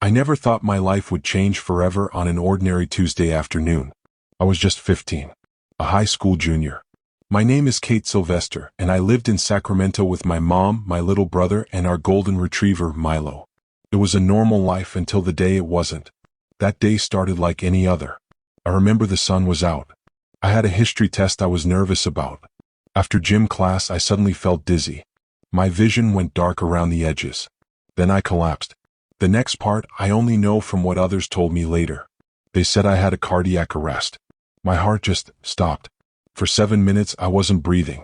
I never thought my life would change forever on an ordinary Tuesday afternoon. I was just 15, a high school junior. My name is Kate Sylvester, and I lived in Sacramento with my mom, my little brother, and our golden retriever, Milo. It was a normal life until the day it wasn't. That day started like any other. I remember the sun was out. I had a history test I was nervous about. After gym class, I suddenly felt dizzy. My vision went dark around the edges. Then I collapsed. The next part I only know from what others told me later. They said I had a cardiac arrest. My heart just stopped. For 7 minutes I wasn't breathing.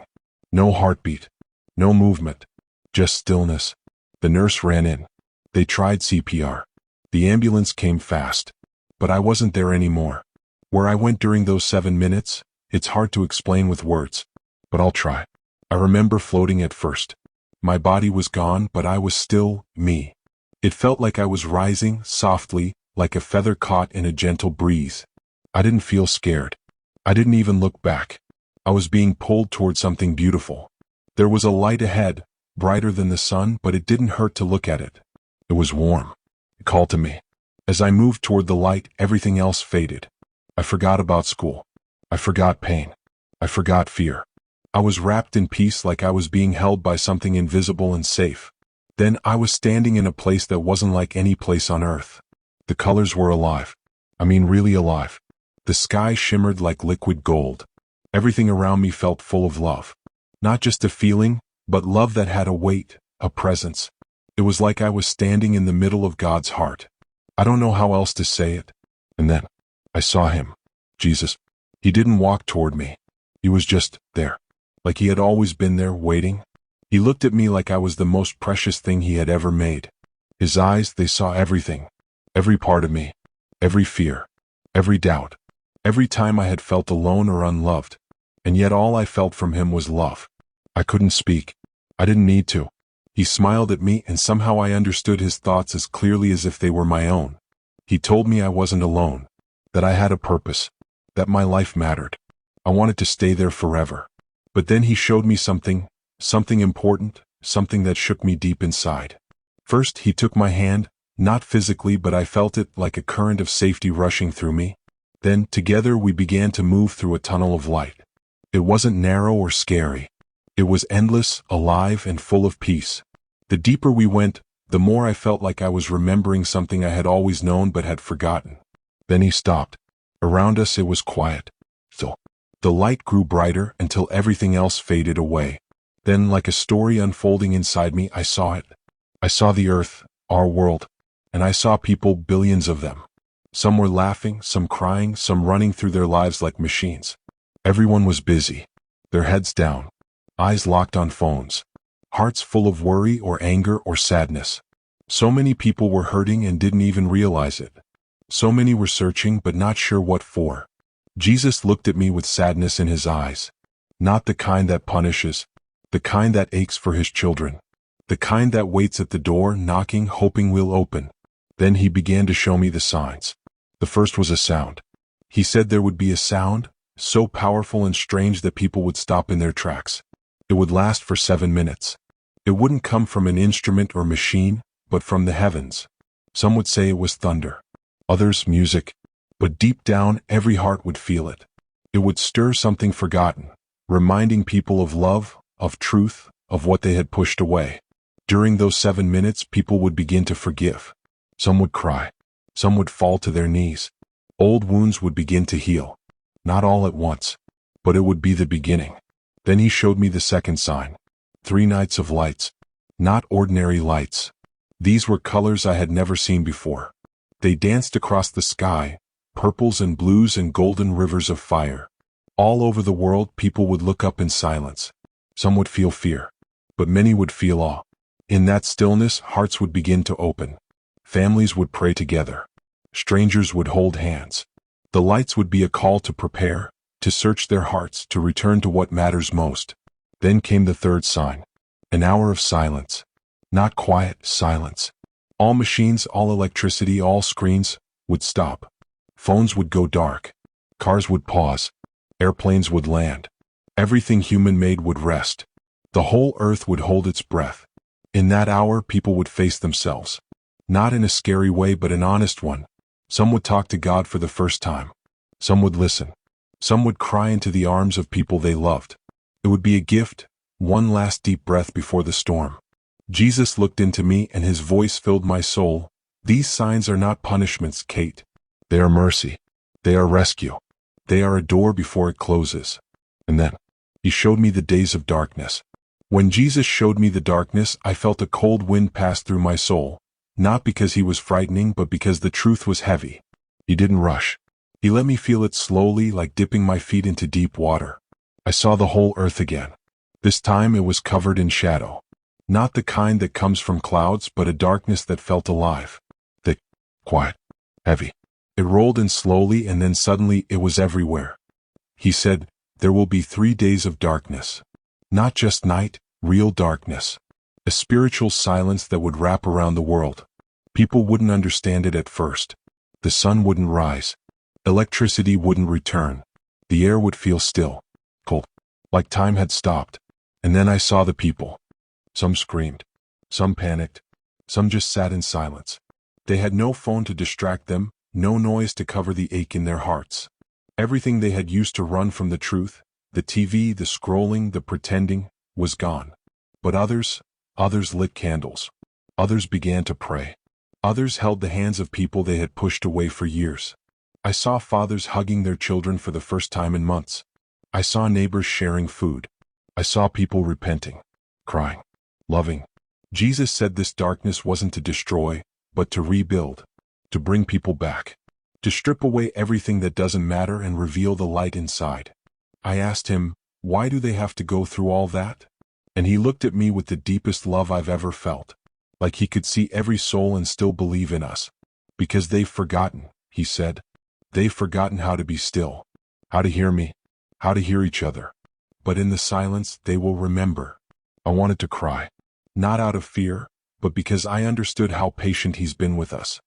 No heartbeat. No movement. Just stillness. The nurse ran in. They tried CPR. The ambulance came fast. But I wasn't there anymore. Where I went during those 7 minutes, it's hard to explain with words. But I'll try. I remember floating at first. My body was gone, but I was still me. It felt like I was rising softly, like a feather caught in a gentle breeze. I didn't feel scared. I didn't even look back. I was being pulled toward something beautiful. There was a light ahead, brighter than the sun, but it didn't hurt to look at it. It was warm. It called to me. As I moved toward the light, everything else faded. I forgot about school. I forgot pain. I forgot fear. I was wrapped in peace, like I was being held by something invisible and safe. Then I was standing in a place that wasn't like any place on earth. The colors were alive. I mean, really alive. The sky shimmered like liquid gold. Everything around me felt full of love. Not just a feeling, but love that had a weight, a presence. It was like I was standing in the middle of God's heart. I don't know how else to say it. And then I saw him. Jesus. He didn't walk toward me. He was just there. Like he had always been there, waiting. He looked at me like I was the most precious thing he had ever made. His eyes, they saw everything. Every part of me. Every fear. Every doubt. Every time I had felt alone or unloved. And yet all I felt from him was love. I couldn't speak. I didn't need to. He smiled at me, and somehow I understood his thoughts as clearly as if they were my own. He told me I wasn't alone. That I had a purpose. That my life mattered. I wanted to stay there forever. But then he showed me something important, something that shook me deep inside. First, he took my hand, not physically, but I felt it like a current of safety rushing through me. Then, together, we began to move through a tunnel of light. It wasn't narrow or scary. It was endless, alive, and full of peace. The deeper we went, the more I felt like I was remembering something I had always known but had forgotten. Then he stopped. Around us it was quiet. So, the light grew brighter until everything else faded away. Then, like a story unfolding inside me, I saw it. I saw the earth, our world, and I saw people, billions of them. Some were laughing, some crying, some running through their lives like machines. Everyone was busy, their heads down, eyes locked on phones, hearts full of worry or anger or sadness. So many people were hurting and didn't even realize it. So many were searching but not sure what for. Jesus looked at me with sadness in his eyes. Not the kind that punishes, the kind that aches for his children. The kind that waits at the door, knocking, hoping we'll open. Then he began to show me the signs. The first was a sound. He said there would be a sound, so powerful and strange that people would stop in their tracks. It would last for 7 minutes. It wouldn't come from an instrument or machine, but from the heavens. Some would say it was thunder. Others, music. But deep down, every heart would feel it. It would stir something forgotten, reminding people of love, of truth, of what they had pushed away. During those 7 minutes, people would begin to forgive. Some would cry. Some would fall to their knees. Old wounds would begin to heal. Not all at once, but it would be the beginning. Then he showed me the second sign. 3 nights of lights. Not ordinary lights. These were colors I had never seen before. They danced across the sky, purples and blues and golden rivers of fire. All over the world, people would look up in silence. Some would feel fear, but many would feel awe. In that stillness, hearts would begin to open. Families would pray together. Strangers would hold hands. The lights would be a call to prepare, to search their hearts, to return to what matters most. Then came the third sign. An hour of silence. Not quiet, silence. All machines, all electricity, all screens would stop. Phones would go dark. Cars would pause. Airplanes would land. Everything human-made would rest. The whole earth would hold its breath. In that hour, people would face themselves. Not in a scary way but an honest one. Some would talk to God for the first time. Some would listen. Some would cry into the arms of people they loved. It would be a gift, one last deep breath before the storm. Jesus looked into me and his voice filled my soul. These signs are not punishments, Kate. They are mercy. They are rescue. They are a door before it closes. And then, he showed me the days of darkness. When Jesus showed me the darkness, I felt a cold wind pass through my soul, not because he was frightening but because the truth was heavy. He didn't rush. He let me feel it slowly, like dipping my feet into deep water. I saw the whole earth again. This time it was covered in shadow. Not the kind that comes from clouds, but a darkness that felt alive. Thick, quiet, heavy. It rolled in slowly and then suddenly it was everywhere. He said, there will be 3 days of darkness. Not just night, real darkness. A spiritual silence that would wrap around the world. People wouldn't understand it at first. The sun wouldn't rise. Electricity wouldn't return. The air would feel still, cold, like time had stopped. And then I saw the people. Some screamed. Some panicked. Some just sat in silence. They had no phone to distract them, no noise to cover the ache in their hearts. Everything they had used to run from the truth, the TV, the scrolling, the pretending, was gone. But others lit candles. Others began to pray. Others held the hands of people they had pushed away for years. I saw fathers hugging their children for the first time in months. I saw neighbors sharing food. I saw people repenting, crying, loving. Jesus said this darkness wasn't to destroy, but to rebuild, to bring people back, to strip away everything that doesn't matter and reveal the light inside. I asked him, why do they have to go through all that? And he looked at me with the deepest love I've ever felt, like he could see every soul and still believe in us. Because they've forgotten, he said. They've forgotten how to be still, how to hear me, how to hear each other. But in the silence, they will remember. I wanted to cry, not out of fear, but because I understood how patient he's been with us.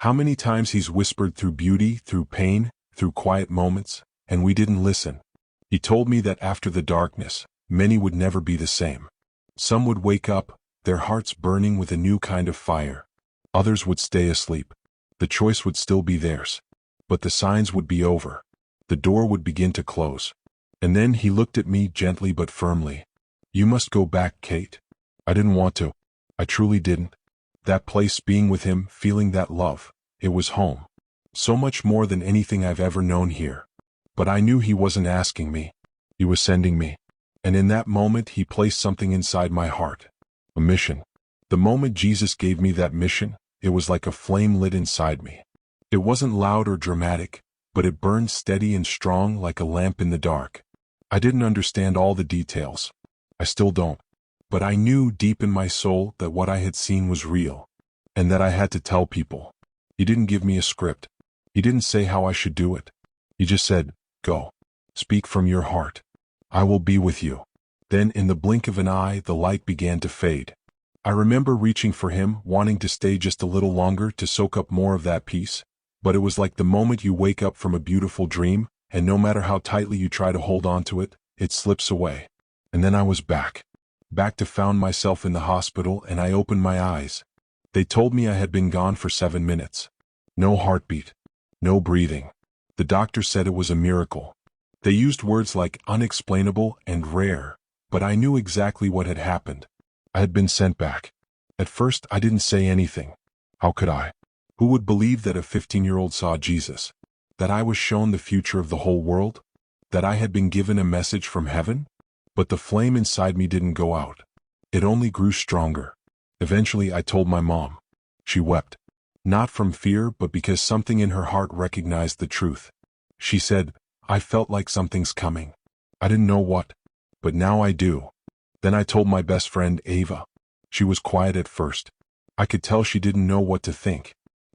How many times he's whispered through beauty, through pain, through quiet moments, and we didn't listen. He told me that after the darkness, many would never be the same. Some would wake up, their hearts burning with a new kind of fire. Others would stay asleep. The choice would still be theirs. But the signs would be over. The door would begin to close. And then he looked at me gently but firmly. You must go back, Kate. I didn't want to. I truly didn't. That place, being with him, feeling that love, it was home. So much more than anything I've ever known here. But I knew he wasn't asking me. He was sending me. And in that moment he placed something inside my heart. A mission. The moment Jesus gave me that mission, it was like a flame lit inside me. It wasn't loud or dramatic, but it burned steady and strong like a lamp in the dark. I didn't understand all the details. I still don't. But I knew deep in my soul that what I had seen was real, and that I had to tell people. He didn't give me a script. He didn't say how I should do it. He just said, go. Speak from your heart. I will be with you. Then in the blink of an eye, the light began to fade. I remember reaching for him, wanting to stay just a little longer to soak up more of that peace. But it was like the moment you wake up from a beautiful dream, and no matter how tightly you try to hold on to it, it slips away. And then I was back. Back to found myself in the hospital, and I opened my eyes. They told me I had been gone for 7 minutes. No heartbeat. No breathing. The doctor said it was a miracle. They used words like unexplainable and rare, but I knew exactly what had happened. I had been sent back. At first, I didn't say anything. How could I? Who would believe that a 15-year-old saw Jesus? That I was shown the future of the whole world? That I had been given a message from heaven? But the flame inside me didn't go out. It only grew stronger. Eventually I told my mom. She wept. Not from fear, but because something in her heart recognized the truth. She said, I felt like something's coming. I didn't know what, but now I do. Then I told my best friend, Ava. She was quiet at first. I could tell she didn't know what to think.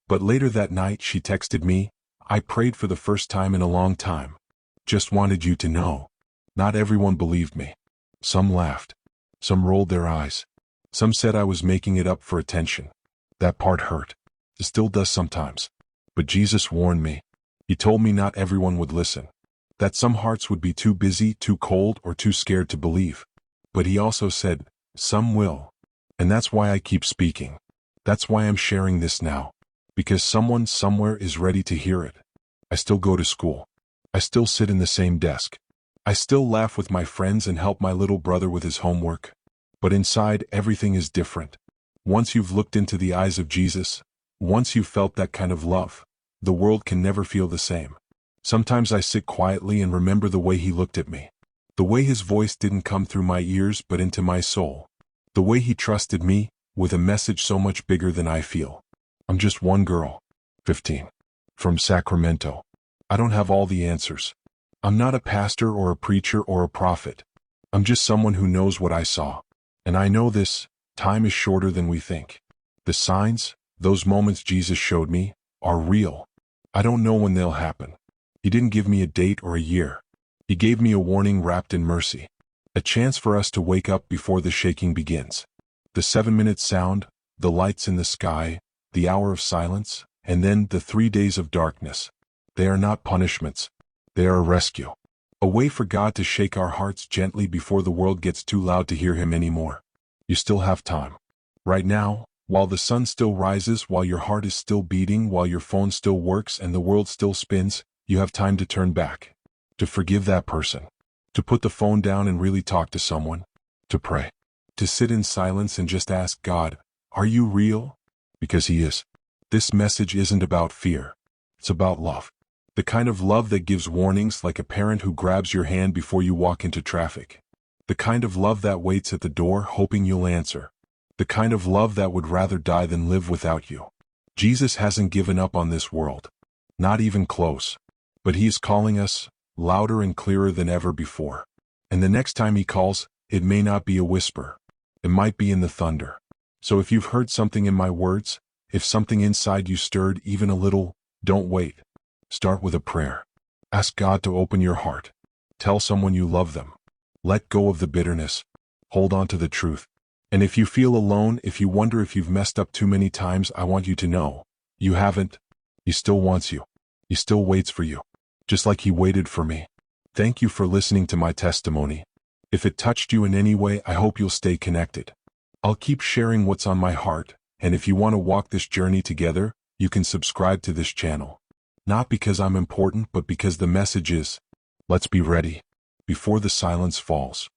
But later that night she texted me, I prayed for the first time in a long time. Just wanted you to know. Not everyone believed me. Some laughed. Some rolled their eyes. Some said I was making it up for attention. That part hurt. It still does sometimes. But Jesus warned me. He told me not everyone would listen. That some hearts would be too busy, too cold, or too scared to believe. But he also said, some will. And that's why I keep speaking. That's why I'm sharing this now. Because someone somewhere is ready to hear it. I still go to school. I still sit in the same desk. I still laugh with my friends and help my little brother with his homework. But inside, everything is different. Once you've looked into the eyes of Jesus, once you've felt that kind of love, the world can never feel the same. Sometimes I sit quietly and remember the way he looked at me. The way his voice didn't come through my ears but into my soul. The way he trusted me, with a message so much bigger than I feel. I'm just one girl, 15, from Sacramento. I don't have all the answers. I'm not a pastor or a preacher or a prophet. I'm just someone who knows what I saw. And I know this, time is shorter than we think. The signs, those moments Jesus showed me, are real. I don't know when they'll happen. He didn't give me a date or a year. He gave me a warning wrapped in mercy. A chance for us to wake up before the shaking begins. The 7-minute sound, the lights in the sky, the hour of silence, and then the 3 days of darkness. They are not punishments. They are a rescue. A way for God to shake our hearts gently before the world gets too loud to hear Him anymore. You still have time. Right now, while the sun still rises, while your heart is still beating, while your phone still works and the world still spins, you have time to turn back. To forgive that person. To put the phone down and really talk to someone. To pray. To sit in silence and just ask God, are you real? Because He is. This message isn't about fear. It's about love. The kind of love that gives warnings, like a parent who grabs your hand before you walk into traffic. The kind of love that waits at the door hoping you'll answer. The kind of love that would rather die than live without you. Jesus hasn't given up on this world. Not even close. But He is calling us, louder and clearer than ever before. And the next time He calls, it may not be a whisper. It might be in the thunder. So if you've heard something in my words, if something inside you stirred even a little, don't wait. Start with a prayer. Ask God to open your heart. Tell someone you love them. Let go of the bitterness. Hold on to the truth. And if you feel alone, if you wonder if you've messed up too many times, I want you to know, you haven't. He still wants you. He still waits for you. Just like He waited for me. Thank you for listening to my testimony. If it touched you in any way, I hope you'll stay connected. I'll keep sharing what's on my heart, and if you want to walk this journey together, you can subscribe to this channel. Not because I'm important, but because the message is, let's be ready, before the silence falls.